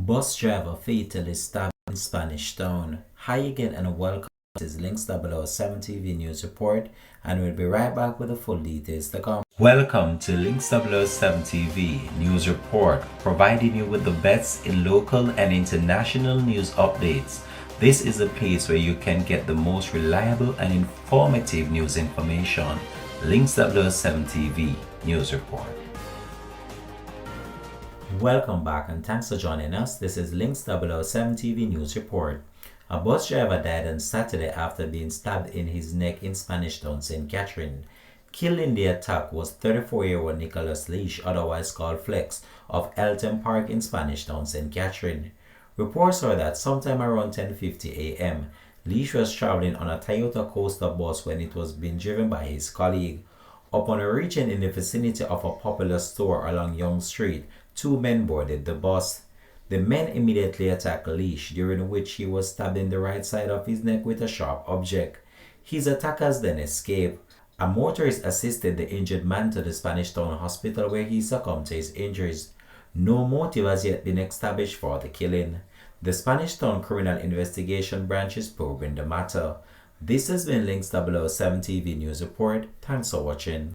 Bus driver fatally stabbed in Spanish Town. Hi again and welcome. This is Links 007 TV News Report, and we'll be right back with the full details to come. Welcome to Links 007 TV News Report, providing you with the best in local and international news updates. This is a place where you can get the most reliable and informative news information. Links 007 TV News Report. Welcome back and thanks for joining us. This is Links 007 TV News Report. A bus driver died on Saturday after being stabbed in his neck in Spanish Town, St. Catherine. Killed in the attack was 34-year-old Nicholas Leach, otherwise called Flex, of Elton Park in Spanish Town, St. Catherine. Reports are that sometime around 10:50 a.m., Leach was traveling on a Toyota Coaster bus when it was being driven by his colleague. Upon reaching in the vicinity of a popular store along Young Street, two men boarded the bus. The men immediately attacked Leach, during which he was stabbed in the right side of his neck with a sharp object. His attackers then escaped. A motorist assisted the injured man to the Spanish Town Hospital, where he succumbed to his injuries. No motive has yet been established for the killing. The Spanish Town Criminal Investigation Branch is probing the matter. This has been Links 007 TV News Report. Thanks for watching.